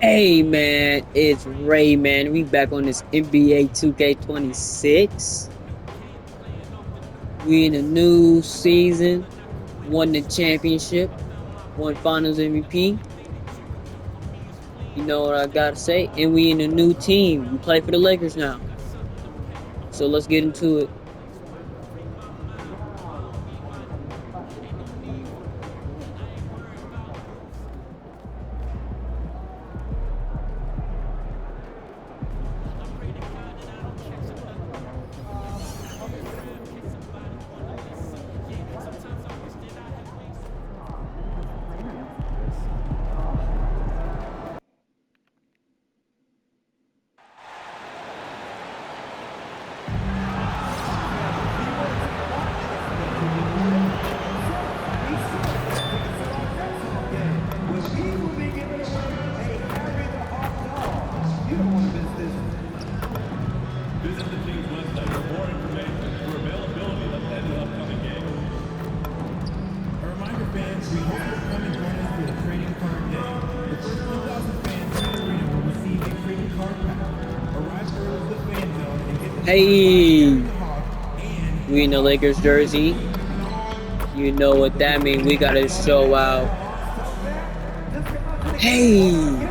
Hey man, it's Ray man. We back on this NBA 2K26. We in a new season, won the championship, won Finals MVP. You know what I gotta say? And we in a new team. We play for the Lakers now. So let's get into it. Hey, we in the Lakers jersey. You know what that means. We gotta show out. Hey.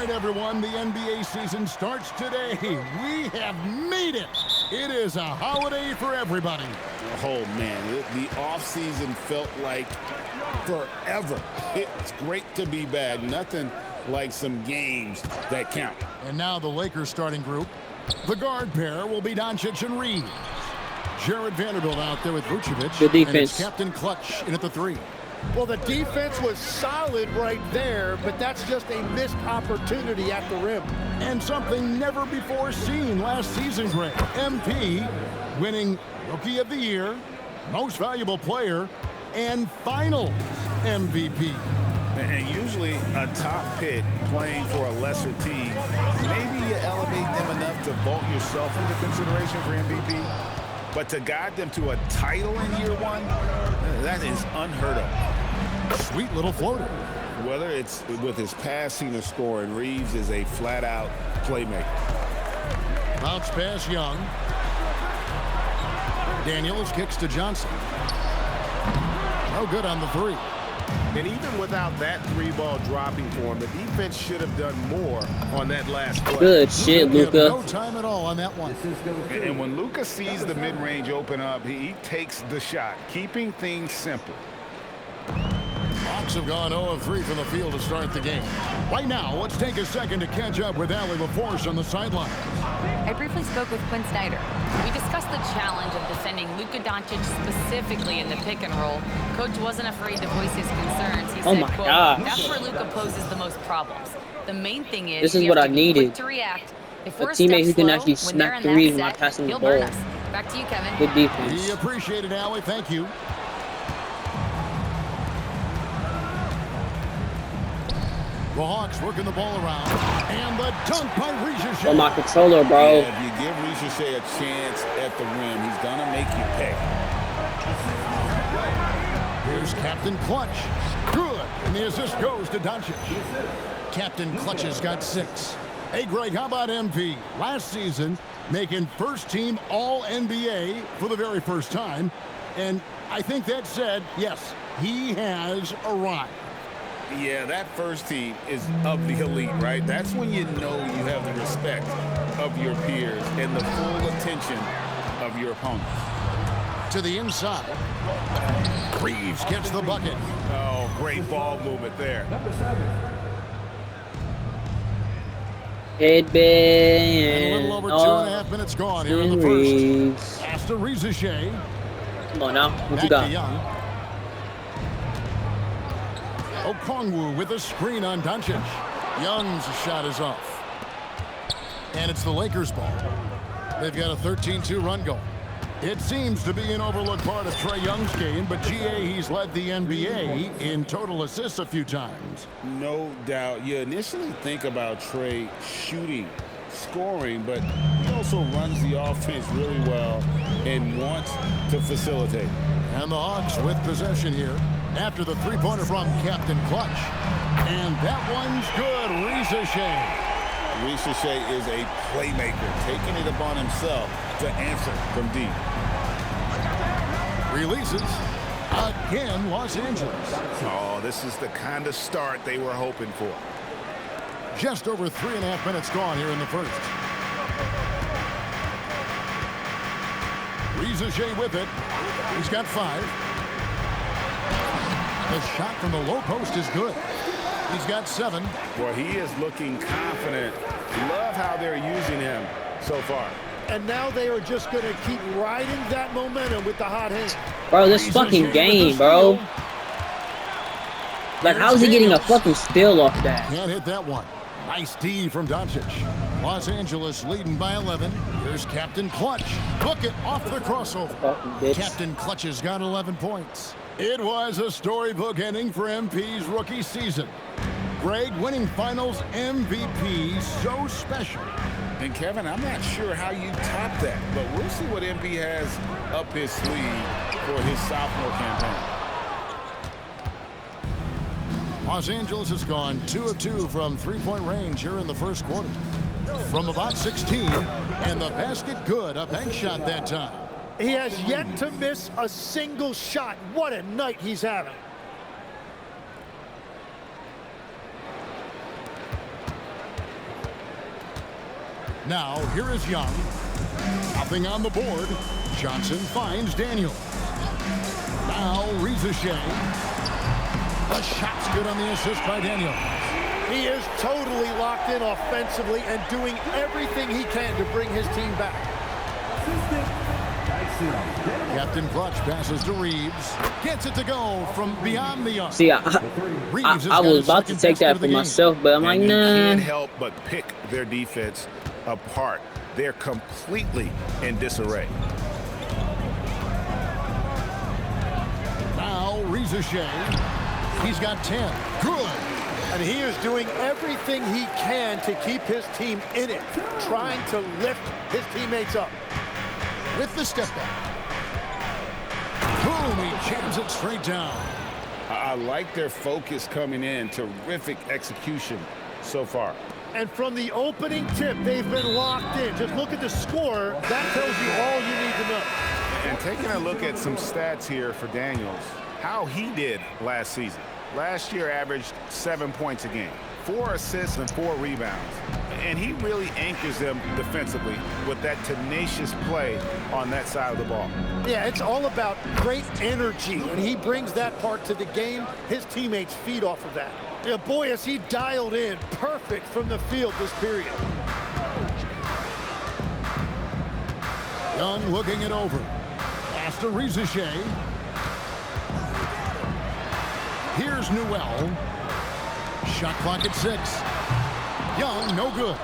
Everyone, the NBA season starts today. We have made it. It is a holiday for everybody. Oh, man, the offseason felt like forever. It's great to be back. Nothing like some games that count. And now the Lakers starting group. The guard pair will be Doncic and Reed. Jared Vanderbilt out there with Vucevic. Good defense. And it's Captain Clutch in at the 3. Well, the defense was solid right there, but that's just a missed opportunity at the rim. And something never before seen last season, Greg. MP winning Rookie of the Year, Most Valuable Player, and Finals MVP. And usually a top pick playing for a lesser team, maybe you elevate them enough to vault yourself into consideration for MVP. But to guide them to a title in year one, that is unheard of. Sweet little floater. Whether it's with his passing or scoring, Reeves is a flat-out playmaker. Bounce pass, Young. Daniels kicks to Johnson. No good on the 3. And even without that 3-ball dropping for him, the defense should have done more on that last play. Good shit, Luka. No time at all on that one. And when Luka sees the mid-range open up, he takes the shot, keeping things simple. Hawks have gone 0 of 3 from the field to start the game. Right now, let's take a second to catch up with Allie LaForce on the sideline. I briefly spoke with Quinn Snyder. We discussed the challenge of defending Luka Doncic specifically in the pick and roll. Coach wasn't afraid to voice his concerns. He said, quote, that's where Luka poses the most problems. The main thing is this is what I needed. To react. If A we're teammate who can slow, actually smack the read when I pass him the ball. Back to you, Kevin. Good defense. We appreciate it, Allie. Thank you. The Hawks working the ball around. And the dunk by Ricochet. Oh, my controller, bro. Yeah, if you give Ricochet a chance at the rim, he's going to make you pay. Here's Captain Clutch. Good. And the assist goes to Doncic. Captain Clutch has got 6. Hey, Greg, how about MP? Last season, making first-team All-NBA for the very first time. And I think that said, yes, he has arrived. Yeah, that first team is of the elite, right? That's when you know you have the respect of your peers and the full attention of your opponents. To the inside. Reeves gets the bucket. Oh, great ball movement there. Headband. And a little over 2.5 minutes gone here in the first. Pass to Ricochet. Come on now. What Back you got? to Young. Okongwu with a screen on Doncic. Young's shot is off. And it's the Lakers' ball. They've got a 13-2 run going. It seems to be an overlooked part of Trae Young's game, but GA, he's led the NBA in total assists a few times. No doubt. You initially think about Trae shooting, scoring, but he also runs the offense really well and wants to facilitate. And the Hawks with possession here after the three-pointer from Captain Clutch. And that one's good. Reza Shea. Reza Shea is a playmaker, taking it upon himself to answer from deep. Releases. Again, Los Angeles. Oh, this is the kind of start they were hoping for. Just over 3.5 minutes gone here in the first. Reza Shea with it. He's got 5. The shot from the low post is good. He's got 7. Well, he is looking confident. Love how they're using him so far. And now they are just going to keep riding that momentum with the hot hand. Bro, this fucking game, bro. Like, how's he getting a fucking steal off that? Can't hit that one. Nice D from Doncic. Los Angeles leading by 11. Here's Captain Clutch. Hook it off the crossover. Captain Clutch has got 11 points. It was a storybook ending for MP's rookie season. Greg, winning finals MVP, so special. And Kevin, I'm not sure how you top that, but we'll see what MP has up his sleeve for his sophomore campaign. Los Angeles has gone 2 of 2 from three-point range here in the first quarter. From about 16, and the basket good, a bank shot that time. He has yet to miss a single shot. What a night he's having. Now, here is Young. Nothing on the board. Johnson finds Daniels. Now, Reza Shea. The shot's good on the assist by Daniels. He is totally locked in offensively and doing everything he can to bring his team back. Captain Clutch passes to Reeves. Gets it to go from beyond the arc. See, I was about to take that for myself, but I'm like, You nah. can't help but pick their defense apart. They're completely in disarray. Now, Reza Shea. He's got 10. Good. And he is doing everything he can to keep his team in it, trying to lift his teammates up. With the step back. Boom, he jams it straight down. I like their focus coming in. Terrific execution so far. And from the opening tip, they've been locked in. Just look at the score. That tells you all you need to know. And taking a look at some stats here for Daniels, how he did last season. Last year averaged 7 points a game, 4 assists and 4 rebounds. And he really anchors them defensively with that tenacious play on that side of the ball. Yeah, it's all about great energy. When he brings that part to the game, his teammates feed off of that. Yeah, boy, is he dialed in perfect from the field this period. Young looking it over. Pass to Reza Shea. Here's Newell. Shot clock at 6. Young, no good.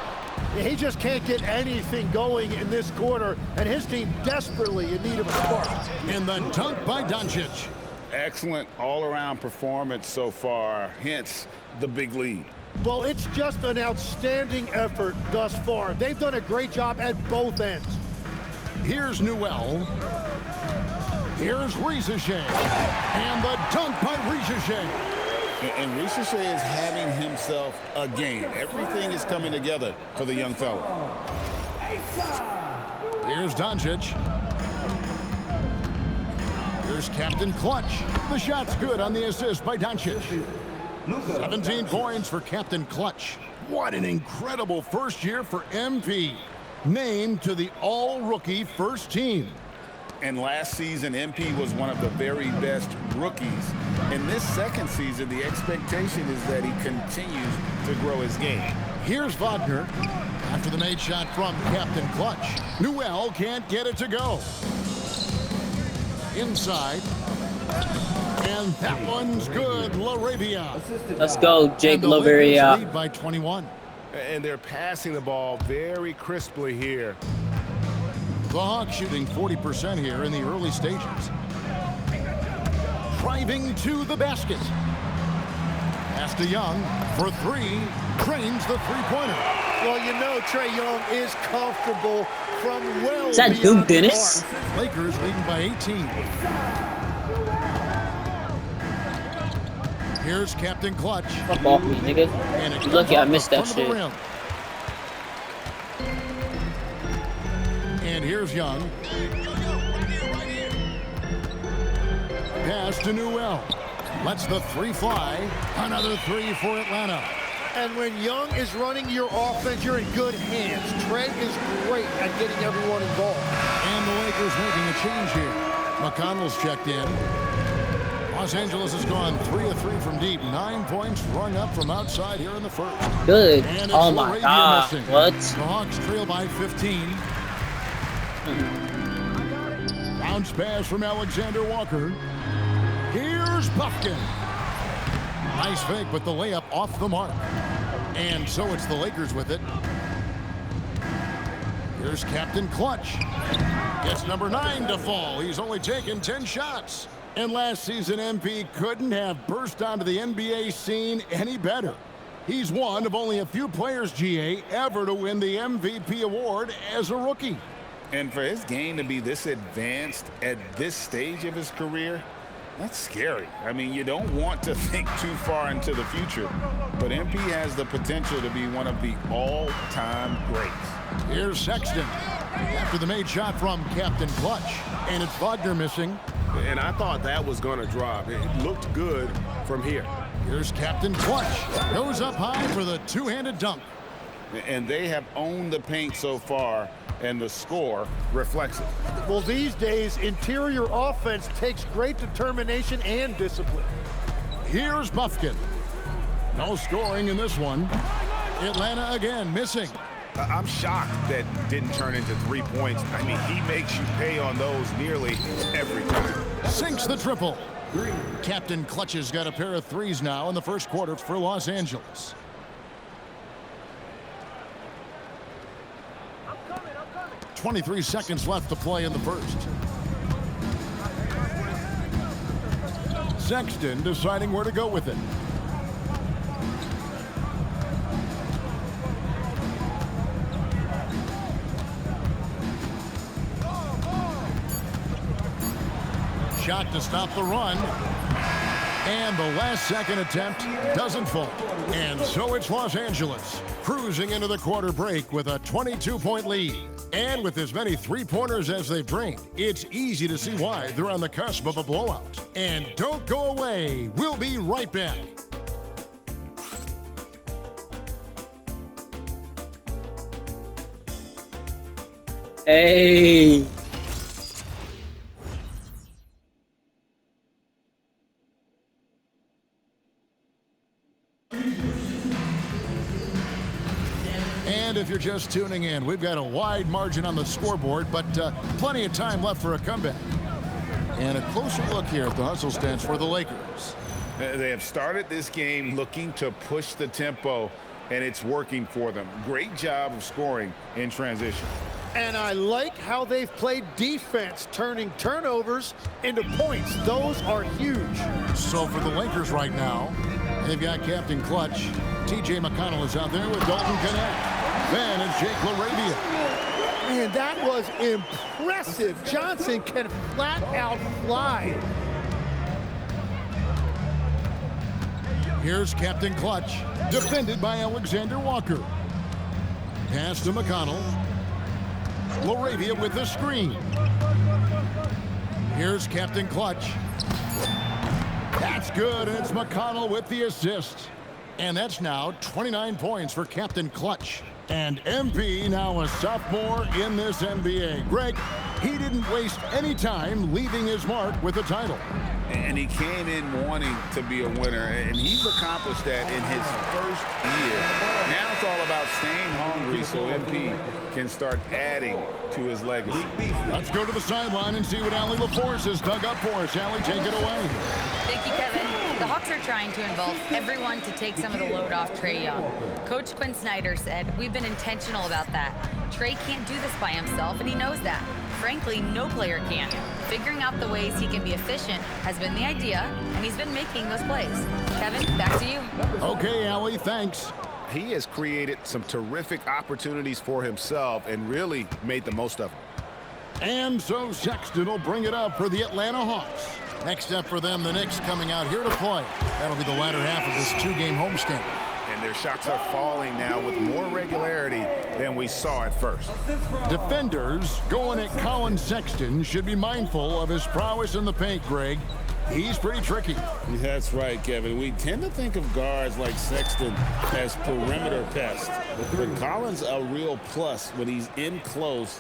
Yeah, he just can't get anything going in this quarter, and his team desperately in need of a spark. And the dunk by Doncic. Excellent all-around performance so far, hence the big lead. Well, it's just an outstanding effort thus far. They've done a great job at both ends. Here's Newell. Here's Reza Shea. And the dunk by Reza Shea. And Reza Shea is having himself a game. Everything is coming together for the young fella. Here's Doncic. Here's Captain Clutch. The shot's good on the assist by Doncic. 17 points for Captain Clutch. What an incredible first year for MP. Named to the all-rookie first team. And last season, MP was one of the very best rookies. In this second season, the expectation is that he continues to grow his game. Here's Wagner. After the made shot from Captain Clutch. Newell can't get it to go. Inside. And that one's good, LaRavia. Let's go, Jake And the Lakers LaRavia. lead by 21. And they're passing the ball very crisply here. The Hawks shooting 40% here in the early stages. Driving to the basket. Pass to Young for three. Drains the three-pointer. Well, you know Trae Young is comfortable from well Is that beyond Duke the Dennis? arc. Lakers leading by 18. Here's Captain Clutch. Fuck off me, nigga. And it You lucky I comes missed off that the front shit. of the rim. And here's Young. Pass to Newell. Lets the three fly. Another three for Atlanta. And when Young is running your offense, you're in good hands. Trae is great at getting everyone involved. And the Lakers making a change here. McConnell's checked in. Los Angeles has gone 3 of 3 from deep. 9 points rung up from outside here in the first. Good. And it's Oh my LaRavia god. missing. What? The Hawks trail by 15. Bounce pass from Alexander Walker. Here's Buffkin. Nice fake, but the layup off the mark. And so it's the Lakers with it. Here's Captain Clutch. Gets number 9 to fall. He's only taken 10 shots. And last season, MP couldn't have burst onto the NBA scene any better. He's one of only a few players, GA, ever to win the MVP award as a rookie. And for his game to be this advanced at this stage of his career, that's scary. I mean, you don't want to think too far into the future, but MP has the potential to be one of the all-time greats. Here's Sexton after the made shot from Captain Clutch. And it's Wagner missing. And I thought that was going to drop. It looked good from here. Here's Captain Clutch. Goes up high for the two-handed dunk. And they have owned the paint so far, and the score reflects it. Well, these days, interior offense takes great determination and discipline. Here's Buffkin. No scoring in this one. Atlanta again missing. I'm shocked that didn't turn into 3 points. I mean, he makes you pay on those nearly every time. Sinks the triple. Captain Clutch's got a pair of threes now in the first quarter for Los Angeles. I'm coming. 23 seconds left to play in the first. Sexton deciding where to go with it. Shot to stop the run. And the last second attempt doesn't fall. And so it's Los Angeles cruising into the quarter break with a 22-point lead. And with as many three-pointers as they've drained, it's easy to see why they're on the cusp of a blowout. And don't go away. We'll be right back. Hey. And if you're just tuning in, we've got a wide margin on the scoreboard, but plenty of time left for a comeback. And a closer look here at the hustle stance for the Lakers. They have started this game looking to push the tempo, and it's working for them. Great job of scoring in transition. And I like how they've played defense, turning turnovers into points. Those are huge. So for the Lakers right now, they've got Captain Clutch. TJ McConnell is out there with Dalton Connect. Then it's Jake LaRavia. Man, that was impressive. Johnson can flat out fly. Here's Captain Clutch, defended by Alexander Walker. Pass to McConnell. LaRavia with the screen. Here's Captain Clutch. That's good, and it's McConnell with the assist. And that's now 29 points for Captain Clutch. And MP now a sophomore in this NBA. Greg, he didn't waste any time leaving his mark with the title. And he came in wanting to be a winner, and he's accomplished that in his first year. Now it's all about staying hungry so MP can start adding to his legacy. Let's go to the sideline and see what Allie LaForce has dug up for us. Allie, take it away. Thank you, Kevin. The Hawks are trying to involve everyone to take some of the load off Trae Young. Coach Quinn Snyder said, "We've been intentional about that. Trae can't do this by himself, and he knows that. Frankly, no player can. Figuring out the ways he can be efficient has been the idea, and he's been making those plays." Kevin, back to you. Okay, Allie, thanks. He has created some terrific opportunities for himself and really made the most of them. And so Sexton will bring it up for the Atlanta Hawks. Next up for them, the Knicks coming out here to play. That'll be the latter half of this two-game homestand. And their shots are falling now with more regularity than we saw at first. Defenders going at Colin Sexton should be mindful of his prowess in the paint, Greg. He's pretty tricky. That's right, Kevin. We tend to think of guards like Sexton as perimeter pests. But Collins a real plus when he's in close.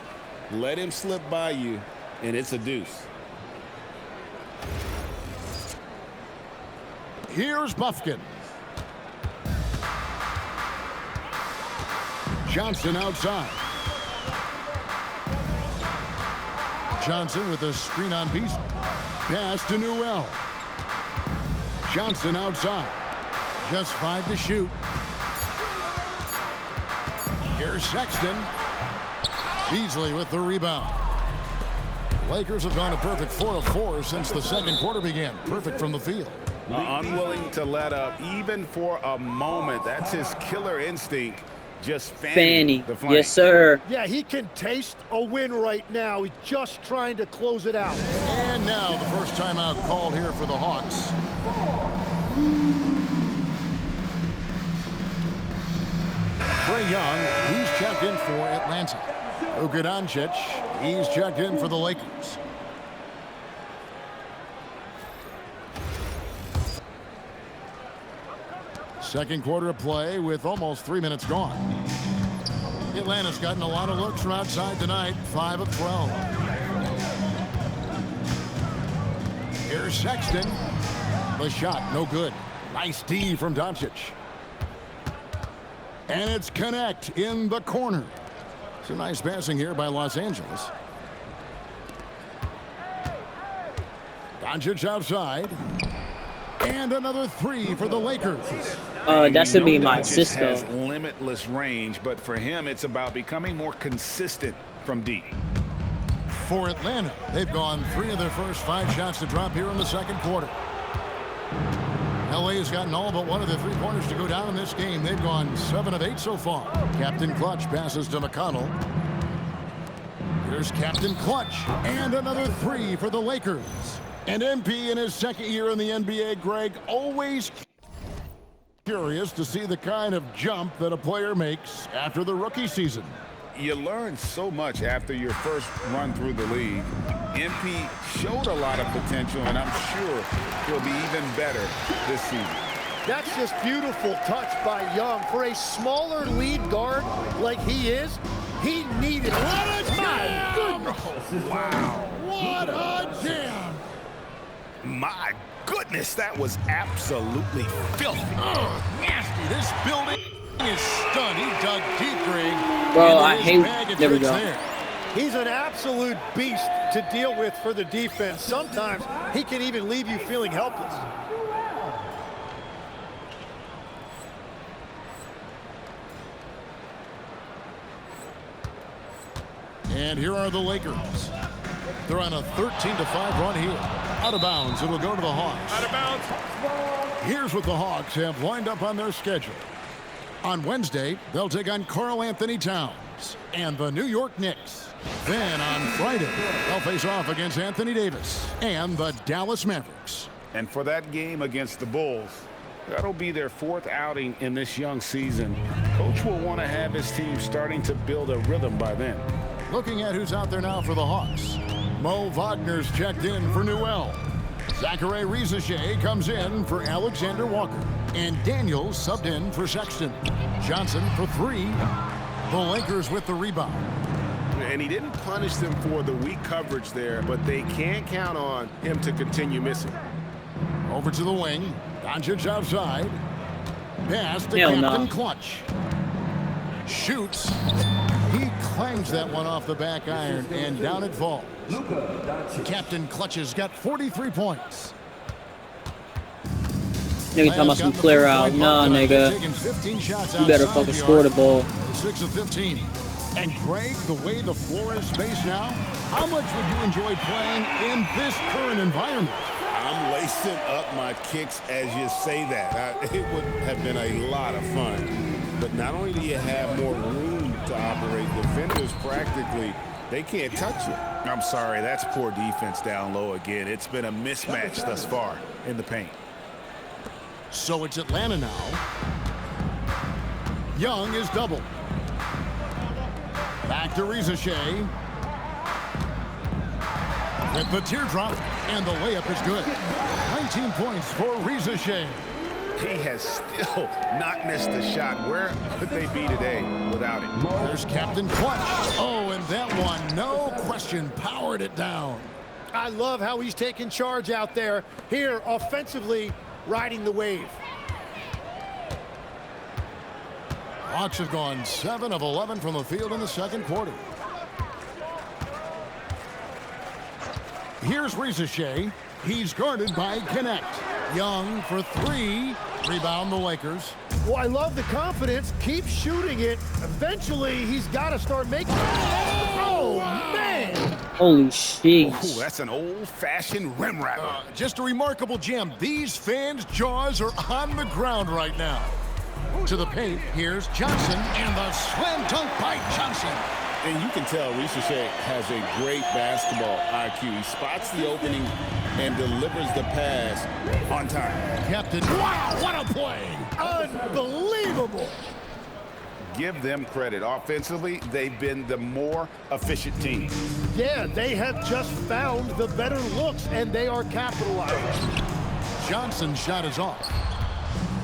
Let him slip by you, and it's a deuce. Here's Buffkin. Johnson outside. Johnson with a screen on piece. Pass to Newell. Johnson outside. Just 5 to shoot. Here's Sexton. Beasley with the rebound. Lakers have gone a perfect 4 of 4 since the second quarter began. Perfect from the field. Unwilling to let up even for a moment. That's his killer instinct. Just fanning the flame. Yes, sir. Yeah, he can taste a win right now. He's just trying to close it out. And now the first timeout called here for the Hawks. Trae Young, he's checked in for Atlanta. Luka Doncic, he's checked in for the Lakers. Second quarter of play with almost 3 minutes gone. Atlanta's gotten a lot of looks from outside tonight, 5 of 12. Here's Sexton. The shot, no good. Nice D from Doncic. And it's Connect in the corner. Some nice passing here by Los Angeles. Doncic outside. And another 3 for the Lakers. That should be my Doncic Cisco. has limitless range, but for him, it's about becoming more consistent from deep. For Atlanta, they've gone 3 of their first 5 shots to drop here in the second quarter. LA has gotten all but 1 of the 3-pointers to go down in this game. They've gone 7 of 8 so far. Captain Clutch passes to McConnell. Here's Captain Clutch. And another 3 for the Lakers. And MP in his second year in the NBA, Greg, always curious to see the kind of jump that a player makes after the rookie season. You learn so much after your first run through the league. MP showed a lot of potential, and I'm sure he'll be even better this season. That's just beautiful touch by Young. For a smaller lead guard like he is, he needed it. What a jam! Goodness. Wow. What a jam! My goodness, that was absolutely filthy. Nasty. This building is stunned. He dug deep, Greg. Bro, into I his hate. bag of There we tricks go. there. He's an absolute beast to deal with for the defense. Sometimes he can even leave you feeling helpless. And here are the Lakers. They're on a 13-5 run here. Out of bounds. It'll go to the Hawks. Out of bounds. Here's what the Hawks have lined up on their schedule. On Wednesday, they'll take on Karl Anthony Towns and the New York Knicks. Then on Friday, they'll face off against Anthony Davis and the Dallas Mavericks. And for that game against the Bulls, that'll be their 4th outing in this young season. Coach will want to have his team starting to build a rhythm by then. Looking at who's out there now for the Hawks. Mo Wagner's checked in for Newell. Zachary Rizache comes in for Alexander Walker. And Daniels subbed in for Sexton. Johnson for 3. The Lakers with the rebound. And he didn't punish them for the weak coverage there, but they can't count on him to continue missing. Over to the wing. Doncic outside. Pass to Hell Captain no. Clutch. Shoots. He clangs that one off the back iron, and down it falls. Captain Clutch has got 43 points. Nigga talking about some clear out. Nah, nigga. You better fucking score the ball. 6 of 15. And Greg, the way the floor is spaced now, how much would you enjoy playing in this current environment? I'm lacing up my kicks as you say that. It would have been a lot of fun. But not only do you have more room to operate, defenders practically, they can't touch you. I'm sorry, that's poor defense down low again. It's been a mismatch thus far in the paint. So it's Atlanta now. Young is double. Back to Reza Shea. With the teardrop, and the layup is good. 19 points for Reza Shea. He has still not missed a shot. Where could they be today without it? There's Captain Clutch. Oh, and that one, no question, powered it down. I love how he's taking charge out there. Here, offensively, riding the wave. Hawks have gone 7 of 11 from the field in the second quarter. Here's Reza Shea. He's guarded by Connect. Young for 3. Rebound the Lakers. Well, I love the confidence. Keep shooting it. Eventually, he's got to start making it. Oh, man. Holy shit. Ooh, that's an old-fashioned rim rattler. Just a remarkable jam. These fans' jaws are on the ground right now. To the paint, here's Johnson, and the slam dunk by Johnson. And you can tell Ricochet has a great basketball IQ. He spots the opening and delivers the pass on time. Captain, wow, what a play! Unbelievable. Give them credit. Offensively, they've been the more efficient team. Yeah, they have just found the better looks, and they are capitalizing. Johnson's shot is off.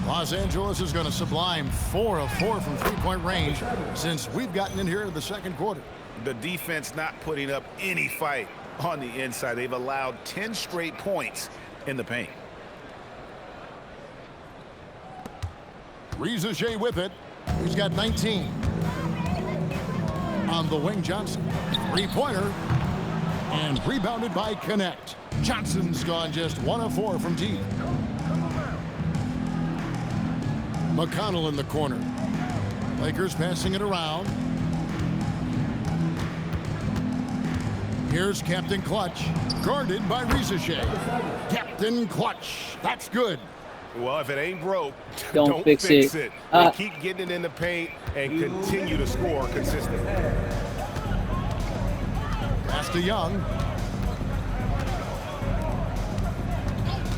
Los Angeles is going to sublime 4 of 4 from three-point range since we've gotten in here in the second quarter. The defense not putting up any fight on the inside. They've allowed 10 straight points in the paint. Reza Shea with it. He's got 19. On the wing, Johnson. Three-pointer. And rebounded by Connect. Johnson's gone just 1 of 4 from deep. McConnell in the corner. Lakers passing it around. Here's Captain Clutch, guarded by Reza Shea. Captain Clutch, that's good. Well, if it ain't broke, Don't fix it. it. They keep getting it in the paint and continue to score consistently. Pass to Young.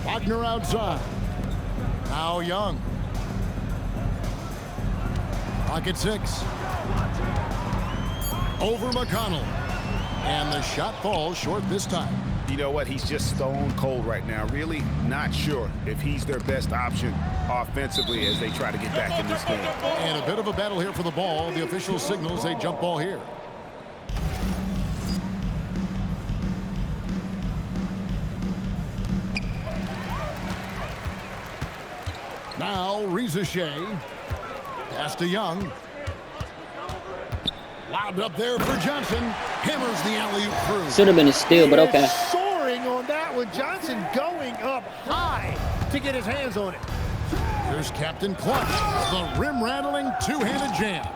Wagner outside. Now Young. Pocket 6. Over McConnell. And the shot falls short this time. You know what? He's just stone cold right now. Really not sure if he's their best option offensively as they try to get back in this game. And a bit of a battle here for the ball. The official signals a jump ball here. Now Reza Shea. Pass to Young. Lobbed up there for Johnson. Hammers the alley-oop through. Should have been a steal, but okay. Soaring on that one. Johnson going up high to get his hands on it. Here's Captain Clutch. The rim-rattling two-handed jam.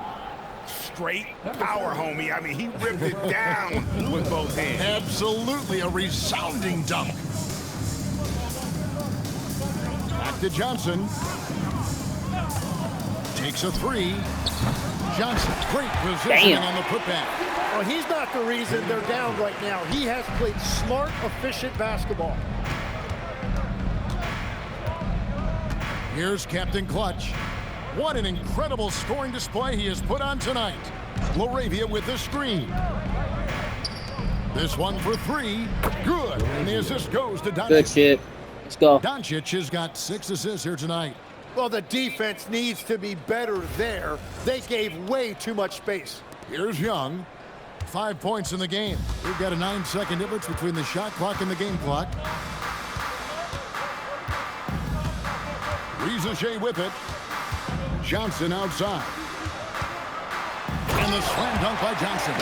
Straight power, homie. I mean, he ripped it down with both hands. Absolutely a resounding dunk. Back to Johnson. Takes a 3. Johnson, great positioning on the putback. Well, he's not the reason they're down right now. He has played smart, efficient basketball. Here's Captain Clutch. What an incredible scoring display he has put on tonight. Laravia with the screen. This one for 3. Good. And the assist goes to Doncic. Good shit. Let's go. Doncic has got 6 assists here tonight. Well, the defense needs to be better there. They gave way too much space. Here's Young. 5 points in the game. We've got a 9-second difference between the shot clock and the game clock. Riza with it. Johnson outside. And the slam dunk by Johnson.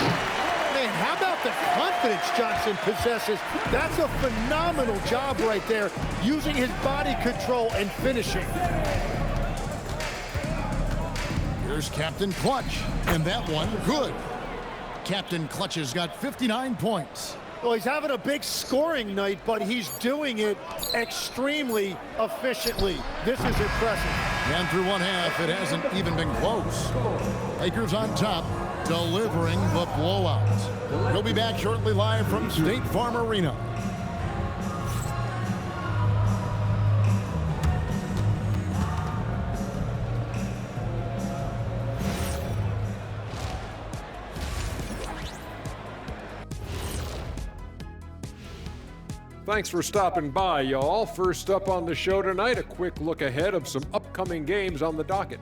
Man, how about the confidence Johnson possesses? That's a phenomenal job right there, using his body control and finishing. Here's Captain Clutch, and that one good. Captain Clutch has got 59 points. Well, he's having a big scoring night, but he's doing it extremely efficiently. This is impressive. And through one half, it hasn't even been close. Lakers on top, delivering the blowout. We'll be back shortly live from State Farm Arena. Thanks for stopping by, y'all. First up on the show tonight, a quick look ahead of some upcoming games on the docket.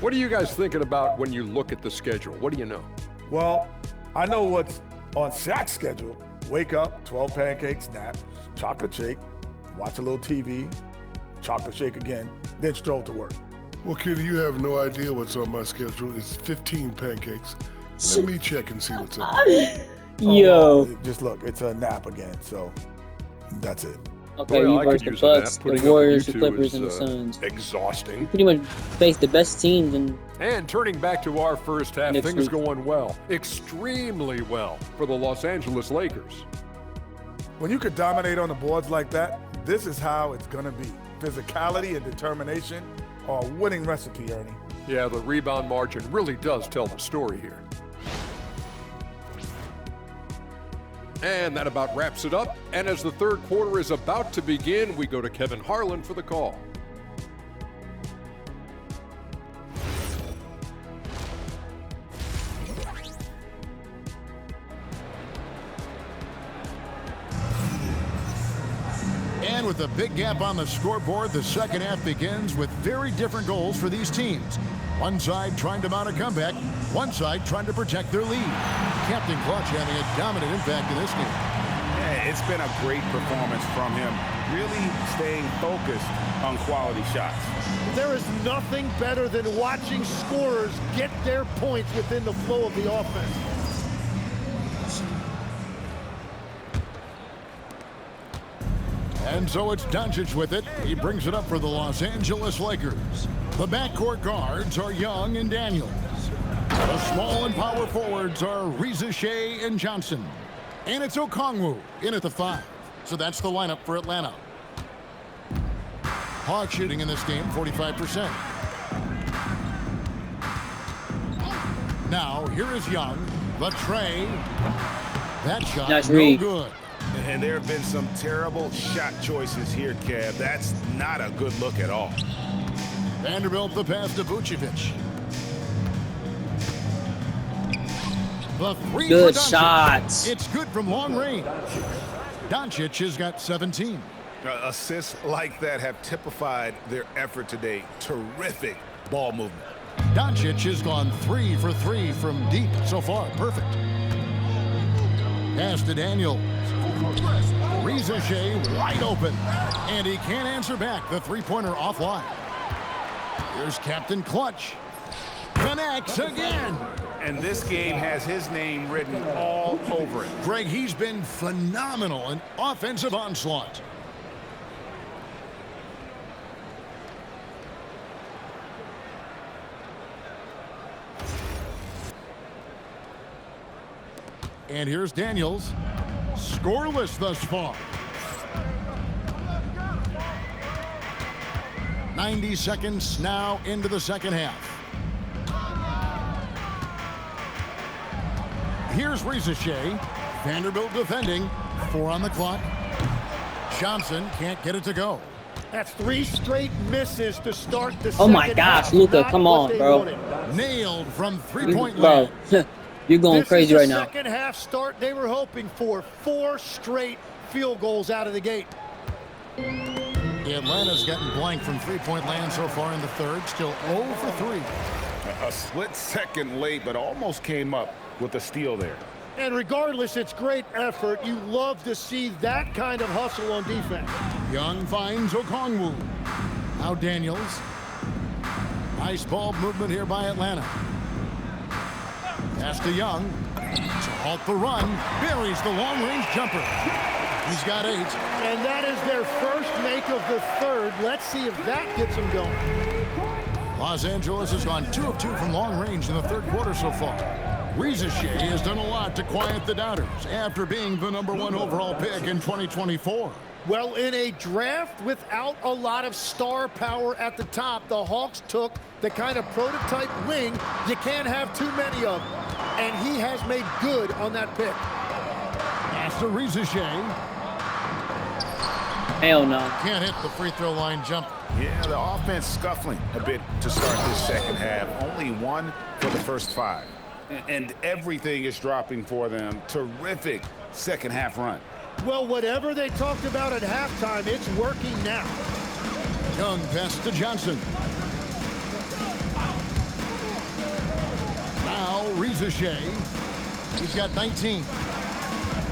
What are you guys thinking about when you look at the schedule? What do you know? Well, I know what's on Shaq's schedule. Wake up, 12 pancakes, nap, chocolate shake, watch a little TV, chocolate shake again, then stroll to work. Well, kid, you have no idea what's on my schedule. It's 15 pancakes. Let me check and see what's up. Yo. Well, just look, it's a nap again, so that's it. Okay, you versus the Bucks, the Warriors, the Clippers, and the Suns. Exhausting. You pretty much face the best teams. And turning back to our first half, next things week. going well, extremely well for the Los Angeles Lakers. When you could dominate on the boards like that, this is how it's going to be. Physicality and determination are a winning recipe, Ernie. Yeah, the rebound margin really does tell the story here. And that about wraps it up. And as the third quarter is about to begin, we go to Kevin Harlan for the call. And with a big gap on the scoreboard, the second half begins with very different goals for these teams. One side trying to mount a comeback, one side trying to protect their lead. Captain Clutch having a dominant impact in this game. Yeah, it's been a great performance from him, really staying focused on quality shots. There is nothing better than watching scorers get their points within the flow of the offense. And so it's Doncic with it. He brings it up for the Los Angeles Lakers. The backcourt guards are Young and Daniels. The small and power forwards are Riza and Johnson. And it's Okongwu in at the 5. So that's the lineup for Atlanta. Hawks shooting in this game, 45%. Now, here is Young. The tray. That shot, nice no read. good. And there have been some terrible shot choices here, Kev. That's not a good look at all. Vanderbilt the pass to Vucevic. The three Good for Doncic. shots. It's good from long range. Doncic has got 17. Assists like that have typified their effort today. Terrific ball movement. Doncic has gone 3 for 3 from deep so far. Perfect. Pass to Daniels. Riza wide open. And he can't answer back. The three-pointer offline. Here's Captain Clutch. Connects again. And this game has his name written all over it. Greg, he's been phenomenal in offensive onslaught. And here's Daniels. Scoreless thus far. 90 seconds now into the second half. Here's Riza Vanderbilt defending. 4 on the clock. Johnson can't get it to go. That's 3 straight misses to start the Oh my second gosh, half. Luka, Not come what on, they bro. wanted. Nailed from three-point Bro, line. you're going This crazy is right the now. second half start they were hoping for. 4 straight field goals out of the gate. Atlanta's gotten blank from three-point land so far in the third. Still 0 for 3. A split second late, but almost came up with a steal there. And regardless, it's great effort. You love to see that kind of hustle on defense. Young finds Okongwu. Now Daniels. Nice ball movement here by Atlanta. Pass to Young. To halt the run. Buries the long-range jumper. He's got 8. And that is their first make of the third. Let's see if that gets them going. Los Angeles has gone 2 of 2 from long range in the third quarter so far. Risacher has done a lot to quiet the doubters after being the #1 overall pick in 2024. Well, in a draft without a lot of star power at the top, the Hawks took the kind of prototype wing you can't have too many of. And he has made good on that pick. Pass to Risacher. Hell no. Can't hit the free throw line jumper. Yeah, the offense scuffling a bit to start this second half. Only 1 for the first 5. And everything is dropping for them. Terrific second half run. Well, whatever they talked about at halftime, it's working now. Young pass to Johnson. Now Risacher. He's got 19.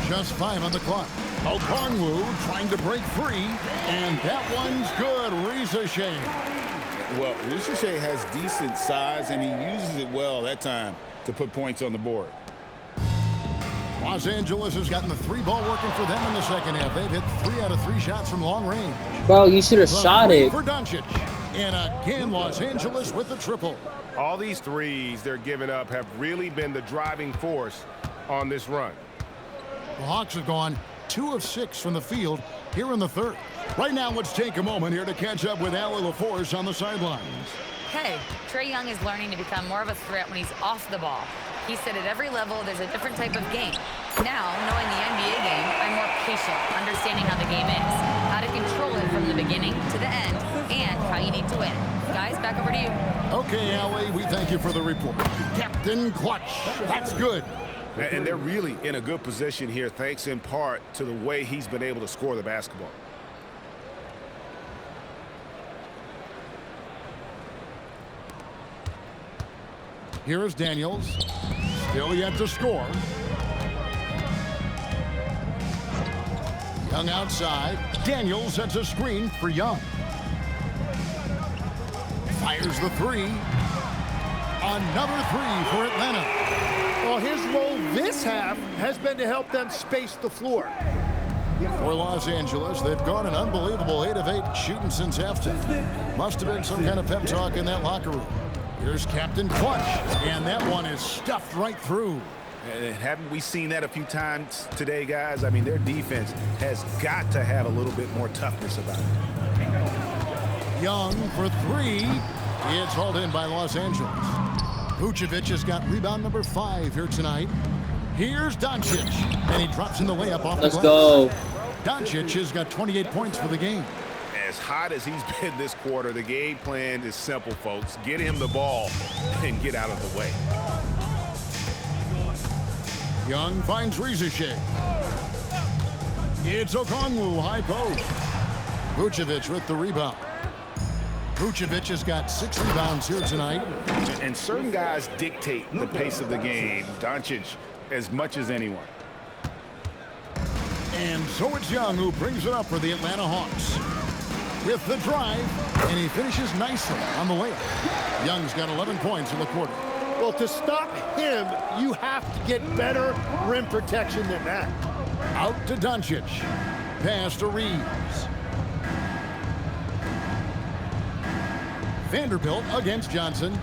Just 5 on the clock. Okongwu trying to break free, and that one's good. Risacher. Well, Risacher has decent size, and he uses it well that time to put points on the board. Los Angeles has gotten the 3 ball working for them in the second half. They've hit 3 out of 3 shots from long range. Bro, you should have shot it. For Doncic. And again, Los Angeles with the triple. All these threes they're giving up have really been the driving force on this run. The Hawks have gone 2 of 6 from the field here in the third. Right now, let's take a moment here to catch up with Allie LaForce on the sidelines. Hey, Trae Young is learning to become more of a threat when he's off the ball. He said at every level there's a different type of game. Now, knowing the NBA game, I'm more patient, understanding how the game is, how to control it from the beginning to the end, and how you need to win. Guys, back over to you. Okay, Allie, we thank you for the report. Captain Clutch. That's good. And they're really in a good position here, thanks in part to the way he's been able to score the basketball. Here is Daniels. Still yet to score. Young outside. Daniels sets a screen for Young. Fires the 3. Another 3 for Atlanta. Well, his role this half has been to help them space the floor. For Los Angeles, they've gone an unbelievable 8 of 8 shooting since halftime. Must have been some kind of pep talk in that locker room. Here's Captain Clutch, and that one is stuffed right through. Haven't we seen that a few times today, guys? I mean, their defense has got to have a little bit more toughness about it. Young for 3. It's hauled in by Los Angeles. Vucevic has got rebound number 5 here tonight. Here's Doncic, and he drops in the layup off the glass. Let's go. Doncic has got 28 points for the game. As hot as he's been this quarter, the game plan is simple, folks. Get him the ball and get out of the way. Young finds Risacher. It's Okongwu, high post. Vucevic with the rebound. Vucevic has got 6 rebounds here tonight. And certain guys dictate the pace of the game. Doncic as much as anyone. And so it's Young who brings it up for the Atlanta Hawks. With the drive, and he finishes nicely on the layup. Young's got 11 points in the quarter. Well, to stop him, you have to get better rim protection than that. Out to Doncic. Pass to Reeves. Vanderbilt against Johnson.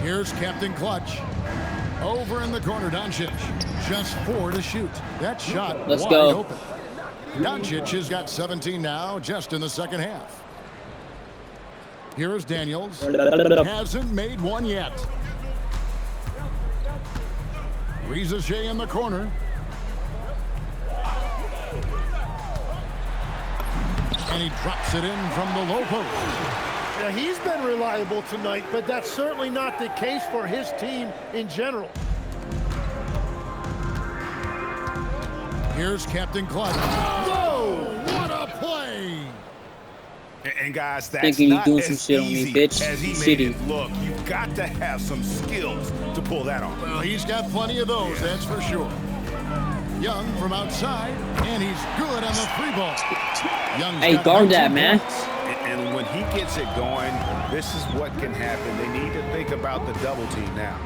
Here's Captain Clutch. Over in the corner, Doncic. Just 4 to shoot. That shot Let's wide go. open. Doncic has got 17 now, just in the second half. Here is Daniels. Hasn't made one yet. Risacher in the corner. And he drops it in from the low post. Now, he's been reliable tonight, but that's certainly not the case for his team in general. Here's Captain Clutch. Whoa! What a play! And guys, that's Thinking not you doing as some shit on me, easy bitch. as he You made shitty. it look. You've got to have some skills to pull that off. Well, he's got plenty of those, that's for sure. Young from outside, and he's good on the three ball. Young's hey, guard that, man. And when he gets it going, this is what can happen. They need to think about the double team now.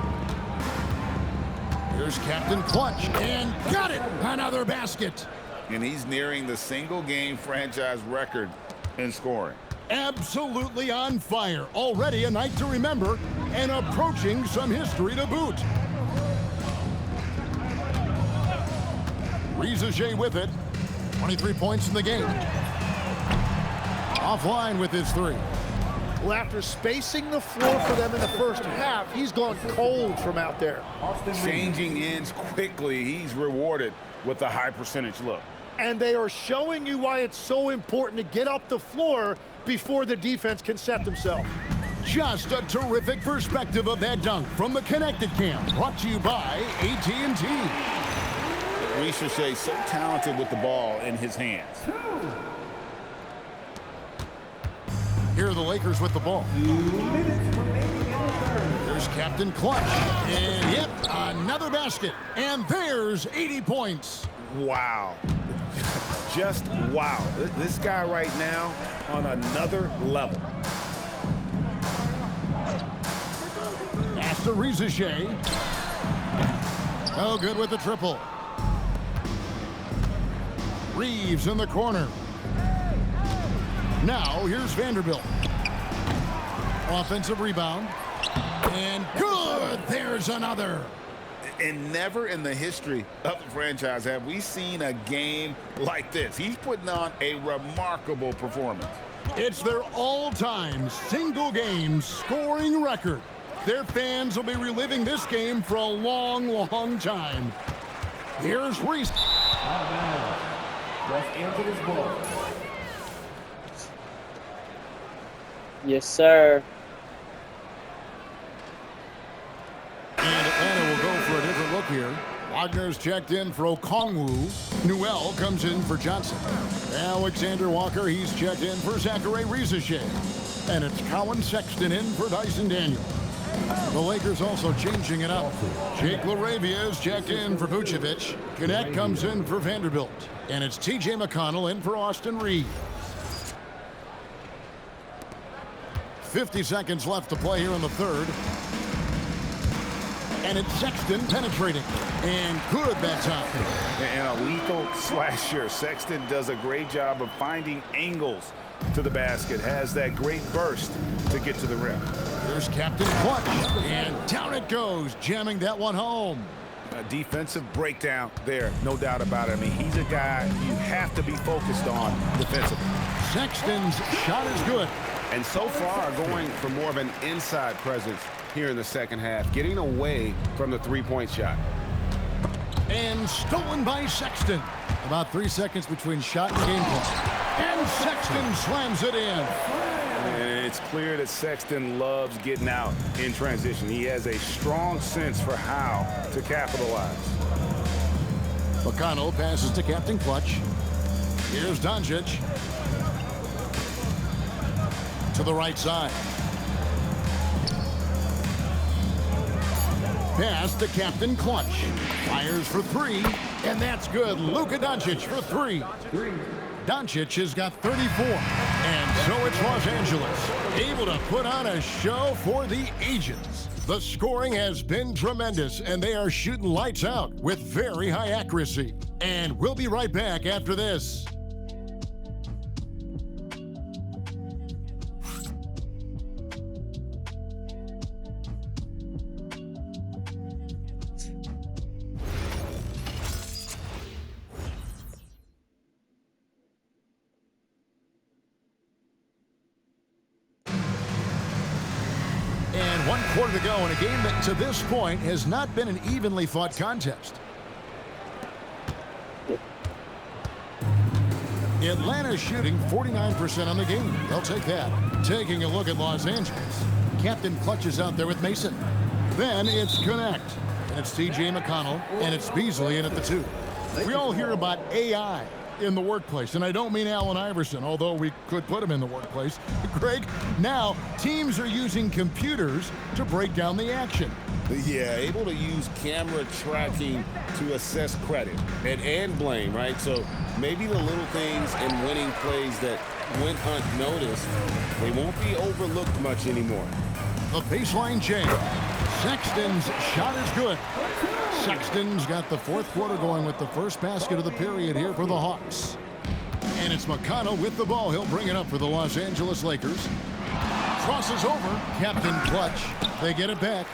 Here's Captain Clutch, and got it! Another basket. And he's nearing the single-game franchise record in scoring. Absolutely on fire. Already a night to remember, and approaching some history to boot. Riza with it. 23 points in the game. Offline with his three. Well, after spacing the floor for them in the first half, he's gone cold from out there. Changing ends quickly, he's rewarded with a high percentage look. And they are showing you why it's so important to get up the floor before the defense can set themselves. Just a terrific perspective of that dunk from the Connected Cam, brought to you by AT&T. Riza so talented with the ball in his hands. Here are the Lakers with the ball. There's Captain Clutch. And yep, another basket. And there's 80 points. Wow. Just wow. This guy right now on another level. Pass to Riza. Oh, good with the triple. Reeves in the corner. Now, here's Vanderbilt. Offensive rebound. And good! There's another. And never in the history of the franchise have we seen a game like this. He's putting on a remarkable performance. It's their all-time single-game scoring record. Their fans will be reliving this game for a long, long time. Here's Reese. Los Angeles ball. Yes, sir. And Atlanta will go for a different look here. Wagner's checked in for Okongwu. Newell comes in for Johnson. Alexander Walker, he's checked in for Zachary Riza. And it's Colin Sexton in for Dyson Daniel. The Lakers also changing it up. Jake LaRavia is checked in for Vucevic. Connect comes in for Vanderbilt. And it's T.J. McConnell in for Austin Reeves. 50 seconds left to play here in the third. And it's Sexton penetrating. And good that time. And a lethal slasher. Sexton does a great job of finding angles to the basket. Has that great burst to get to the rim. There's Captain Clutch. And down it goes, jamming that one home. A defensive breakdown there, no doubt about it. I mean, he's a guy you have to be focused on defensively. Sexton's shot is good. And so far, going for more of an inside presence here in the second half, getting away from the three-point shot. And stolen by Sexton. About 3 seconds between shot and game clock. And Sexton slams it in. And it's clear that Sexton loves getting out in transition. He has a strong sense for how to capitalize. McConnell passes to Captain Clutch. Here's Doncic. To the right side. Pass to Captain Clutch. Fires for three, and that's good. Luka Doncic for three. Doncic has got 34, and so it's Los Angeles, able to put on a show for the ages. The scoring has been tremendous, and they are shooting lights out with very high accuracy. And we'll be right back after this. And 1 quarter to go in a game that to this point has not been an evenly fought contest. Atlanta shooting 49% on the game. They'll take that. Taking a look at Los Angeles. Captain Clutch is out there with Mason. Then it's Connect. And it's T.J. McConnell. And it's Beasley in at the 2. We all hear about AI in the workplace, and I don't mean Allen Iverson, although we could put him in the workplace. Greg, now teams are using computers to break down the action. Yeah, able to use camera tracking to assess credit and blame, right? So maybe the little things and winning plays that went unnoticed, they won't be overlooked much anymore. The baseline jam. Sexton's shot is good. Sexton's got the fourth quarter going with the first basket of the period here for the Hawks. And it's McConnell with the ball. He'll bring it up for the Los Angeles Lakers. Crosses over. Captain Clutch. They get it back.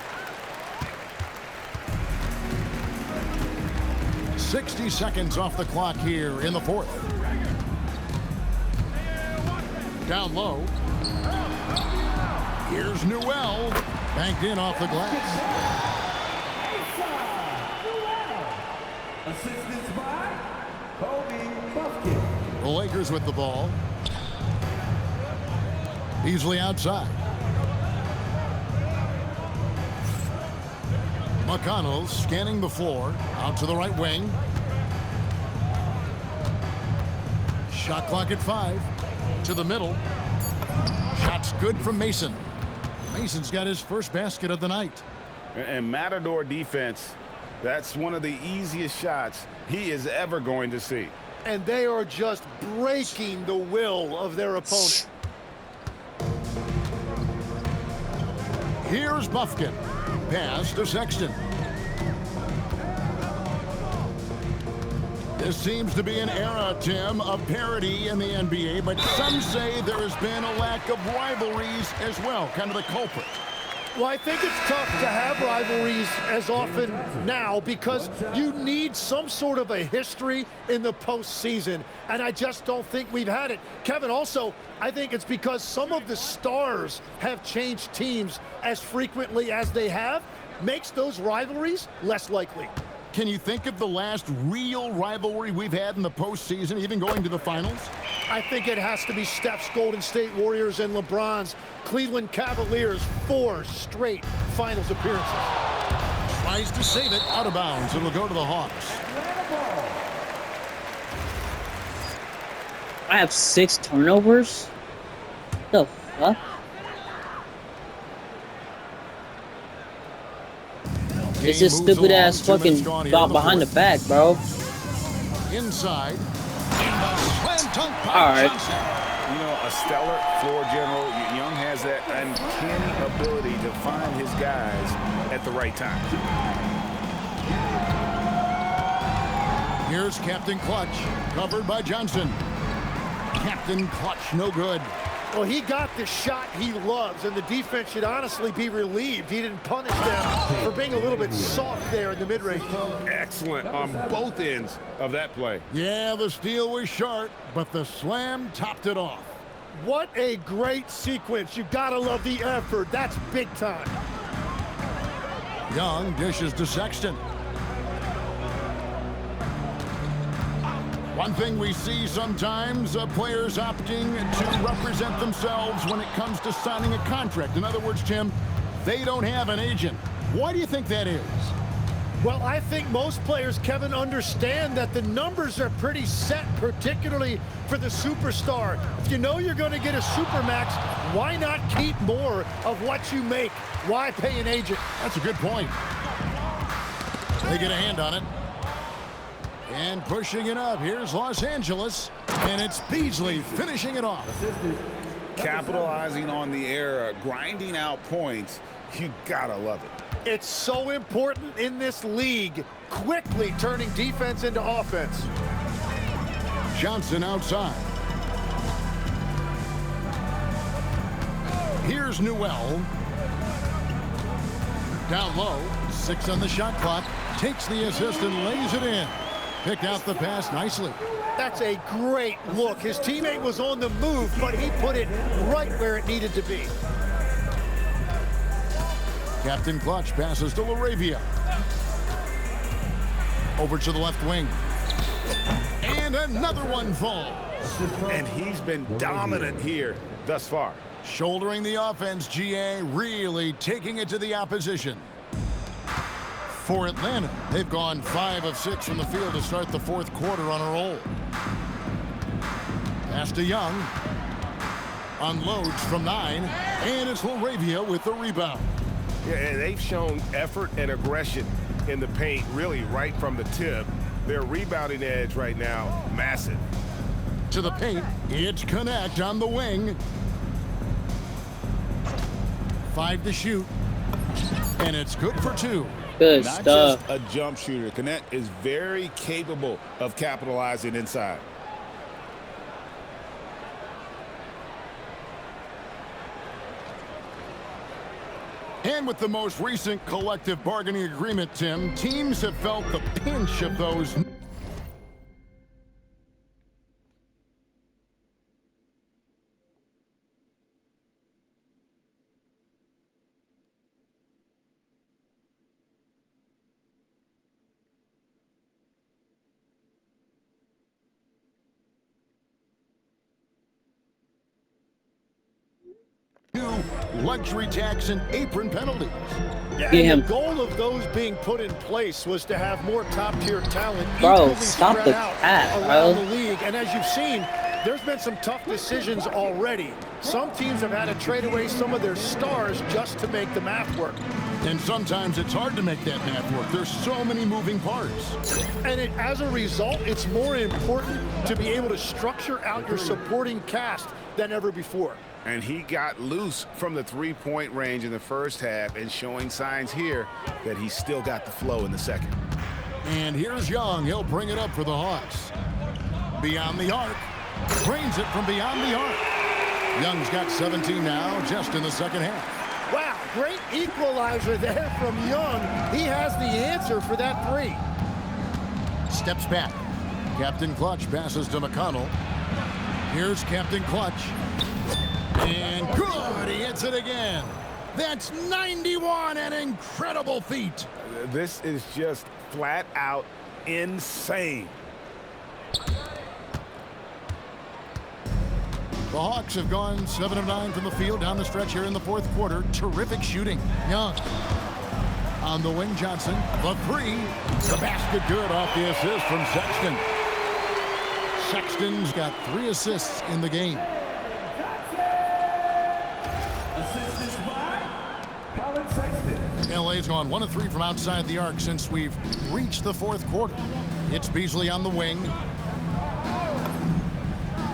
60 seconds off the clock here in the fourth. Down low. Here's Newell. Banked in off the glass. Assistance by Kobe Buffkin. The Lakers with the ball. Beasley outside. McConnell scanning the floor. Out to the right wing. Shot clock at 5. To the middle. Shot's good from Mason. Mason's got his first basket of the night. And Matador defense, that's one of the easiest shots he is ever going to see. And they are just breaking the will of their opponent. Here's Buffkin. Pass to Sexton. This seems to be an era, Tim, of parity in the NBA, but some say there has been a lack of rivalries as well, kind of the culprit. Well, I think it's tough to have rivalries as often now because you need some sort of a history in the postseason, and I just don't think we've had it. Kevin, also, I think it's because some of the stars have changed teams as frequently as they have, makes those rivalries less likely. Can you think of the last real rivalry we've had in the postseason, even going to the finals? I think it has to be Steph's Golden State Warriors and LeBron's Cleveland Cavaliers 4 straight finals appearances. Tries to save it out of bounds. It'll go to the Hawks. I have 6 turnovers? What the fuck? It's just stupid ass fucking behind the back, bro. Inside. Alright. You know, a stellar floor general. Young has that uncanny ability to find his guys at the right time. Here's Captain Clutch, covered by Johnson. Captain Clutch, no good. Well, he got the shot he loves, and the defense should honestly be relieved he didn't punish them for being a little bit soft there in the mid-range. Excellent on both ends of that play. Yeah, the steal was short, but the slam topped it off. What a great sequence. You gotta love the effort. That's big time. Young dishes to Sexton. One thing we see sometimes, players opting to represent themselves when it comes to signing a contract. In other words, Tim, they don't have an agent. Why do you think that is? Well, I think most players, Kevin, understand that the numbers are pretty set, particularly for the superstar. If you know you're going to get a supermax, why not keep more of what you make? Why pay an agent? That's a good point. They get a hand on it. And pushing it up, here's Los Angeles, and it's Beasley finishing it off. Capitalizing on the error, grinding out points, you gotta love it. It's so important in this league, quickly turning defense into offense. Johnson outside. Here's Newell. Down low, 6 on the shot clock, takes the assist and lays it in. Picked out the pass nicely. That's a great look. His teammate was on the move, but he put it right where it needed to be. Captain Clutch passes to LaRavia. Over to the left wing. And another one falls. And he's been dominant here thus far. Shouldering the offense, GA really taking it to the opposition. For Atlanta, they've gone 5 of 6 from the field to start the fourth quarter on a roll. Pass to Young. Unloads from 9, and it's LaRavia with the rebound. Yeah, and they've shown effort and aggression in the paint, really right from the tip. Their rebounding edge right now, massive. To the paint, it's Connect on the wing. 5 to shoot, and it's good for 2. Good Not stuff. just a jump shooter. Connect is very capable of capitalizing inside. And with the most recent collective bargaining agreement, Tim, teams have felt the pinch of those. New luxury tax and apron penalties. Yeah, Get and him. the goal of those being put in place was to have more top-tier talent Bro, equally stop spread the out cat, around bro. the league. And as you've seen, there's been some tough decisions already. Some teams have had to trade away some of their stars just to make the math work. And sometimes it's hard to make that math work. There's so many moving parts. And as a result, it's more important to be able to structure out your supporting cast than ever before. And he got loose from the three-point range in the first half and showing signs here that he's still got the flow in the second. And here's Young. He'll bring it up for the Hawks. Beyond the arc. Drains it from beyond the arc. Young's got 17 now, just in the second half. Wow, great equalizer there from Young. He has the answer for that three. Steps back. Captain Clutch passes to McConnell. Here's Captain Clutch. And good, he hits it again. That's 91, an incredible feat. This is just flat out insane. The Hawks have gone 7 of 9 from the field down the stretch here in the fourth quarter. Terrific shooting. Young on the wing, Johnson. The three. The basket good off the assist from Sexton. Sexton's got 3 assists in the game. Assisted by Colin Sexton. LA's gone 1 of 3 from outside the arc since we've reached the fourth quarter. It's Beasley on the wing.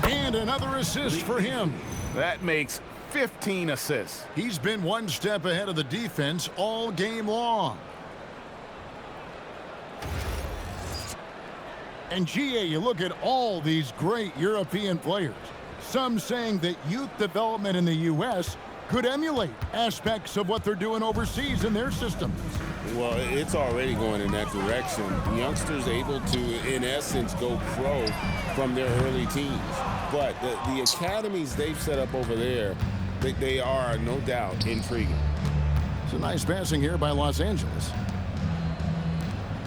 And another assist for him. That makes 15 assists. He's been one step ahead of the defense all game long. And GA, you look at all these great European players. Some saying that youth development in the U.S. could emulate aspects of what they're doing overseas in their system. Well, it's already going in that direction. Youngsters able to, in essence, go pro from their early teens. But the academies they've set up over there, they are, no doubt, intriguing. It's a nice passing here by Los Angeles.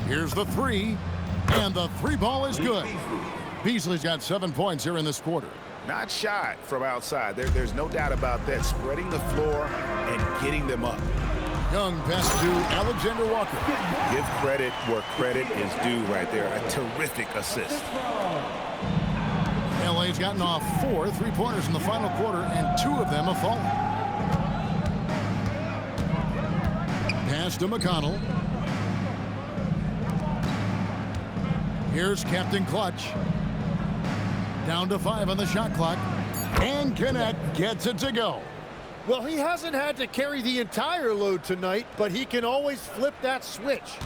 Here's the three, and the three ball is good. Beasley's got 7 points here in this quarter. Not shy from outside. There's no doubt about that. Spreading the floor and getting them up. Young pass to Alexander Walker. Give credit where credit is due right there. A terrific assist. LA's gotten off 4 3-pointers in the final quarter, and 2 of them have fallen. Pass to McConnell. Here's Captain Clutch. Down to 5 on the shot clock. And Connect gets it to go. Well, he hasn't had to carry the entire load tonight, but he can always flip that switch.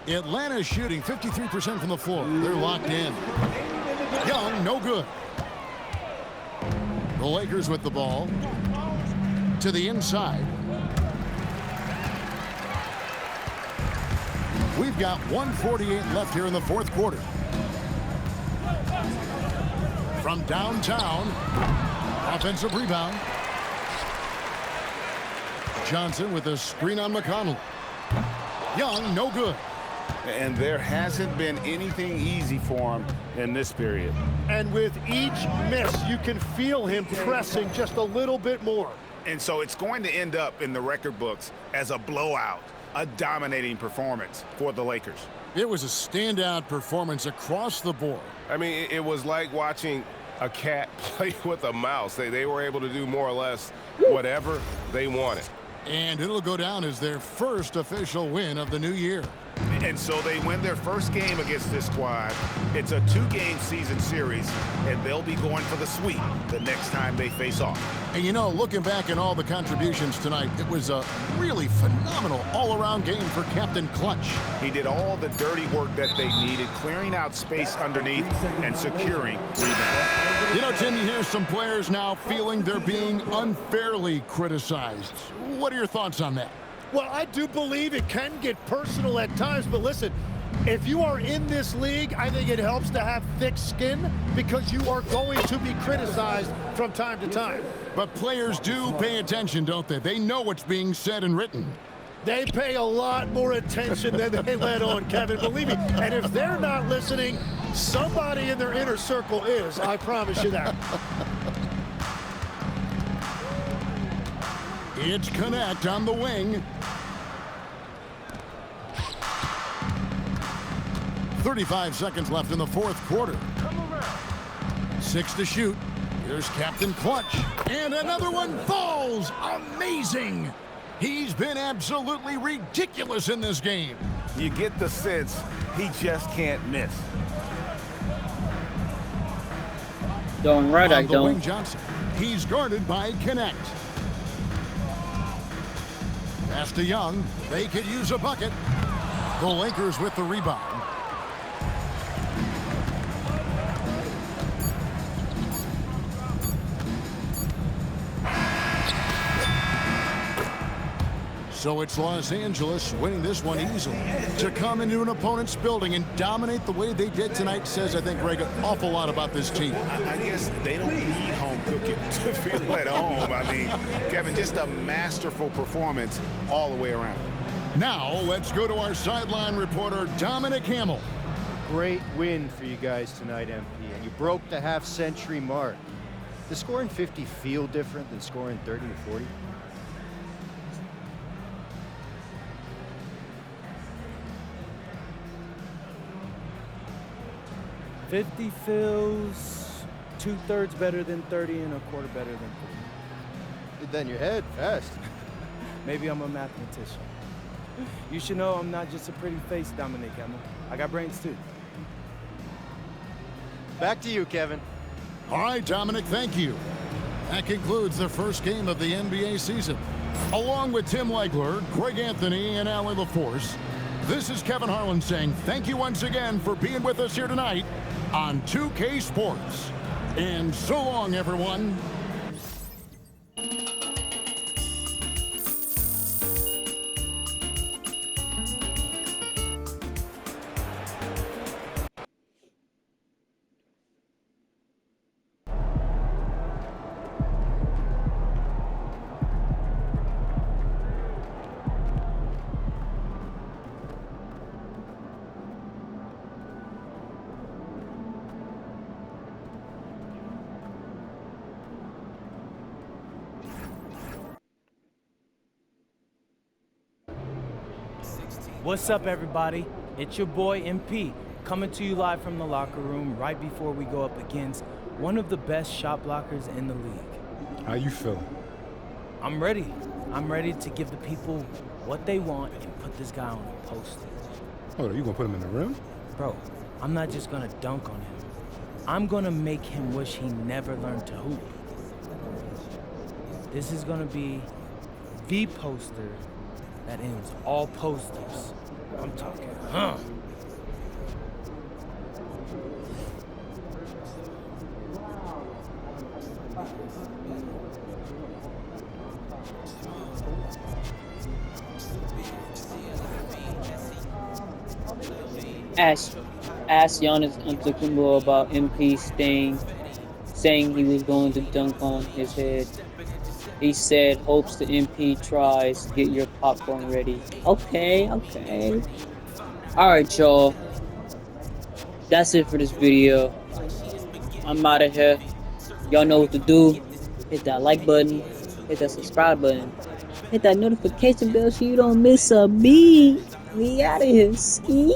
Atlanta's shooting 53% from the floor. They're locked in. Young, no good. The Lakers with the ball. To the inside. We've got 1:48 left here in the fourth quarter. From downtown, offensive rebound. Johnson with a screen on McConnell. Young, no good. And there hasn't been anything easy for him in this period. And with each miss, you can feel him pressing just a little bit more. And so it's going to end up in the record books as a blowout, a dominating performance for the Lakers. It was a standout performance across the board. I mean, it was like watching a cat play with a mouse. They were able to do more or less whatever they wanted. And it'll go down as their first official win of the new year. And so they win their first game against this squad. It's a 2-game season series, and they'll be going for the sweep the next time they face off. And you know, looking back at all the contributions tonight, it was a really phenomenal all-around game for Captain Clutch. He did all the dirty work that they needed, clearing out space underneath and securing rebounds. You know, Tim, you hear some players now feeling they're being unfairly criticized. What are your thoughts on that? Well, I do believe it can get personal at times, but listen, if you are in this league, I think it helps to have thick skin because you are going to be criticized from time to time. But players do pay attention, don't they? They know what's being said and written. They pay a lot more attention than they let on, Kevin, believe me. And if they're not listening, somebody in their inner circle is, I promise you that. It's Connect on the wing. 35 seconds left in the fourth quarter. 6 to shoot. Here's Captain Clutch. And another one falls. Amazing. He's been absolutely ridiculous in this game. You get the sense he just can't miss. Going right, I don't. Wing Johnson. He's guarded by Connect. Pass to Young. They could use a bucket. The Lakers with the rebound. So it's Los Angeles winning this one easily. To come into an opponent's building and dominate the way they did tonight says, I think, Greg, an awful lot about this team. I guess they don't need home cooking to feel at home. I mean, Kevin, just a masterful performance all the way around. Now, let's go to our sideline reporter, Dominic Hamill. Great win for you guys tonight, MP, and you broke the half-century mark. Does scoring 50 feel different than scoring 30 to 40? $50 feels 2/3 better than 30 and 1/4 better than 40. Then your head fast. Maybe I'm a mathematician. You should know I'm not just a pretty face, Dominic Hamill. I got brains too. Back to you, Kevin. All right, Dominic, thank you. That concludes the first game of the NBA season. Along with Tim Legler, Greg Anthony, and Allie LaForce, this is Kevin Harlan saying thank you once again for being with us here tonight on 2K Sports. And so long, everyone. What's up, everybody? It's your boy MP, coming to you live from the locker room right before we go up against one of the best shot blockers in the league. How you feeling? I'm ready. I'm ready to give the people what they want and put this guy on a poster. Oh, you gonna put him in the rim? Bro, I'm not just gonna dunk on him. I'm gonna make him wish he never learned to hoop. This is gonna be the poster that ends all posters. I'm talking, Ask Giannis Antetokounmpo about MP saying he was going to dunk on his head. He said, hopes the MP tries. Get your popcorn ready. Okay. Alright, y'all. That's it for this video. I'm out of here. Y'all know what to do. Hit that like button. Hit that subscribe button. Hit that notification bell so you don't miss a beat. We out of here. Ski.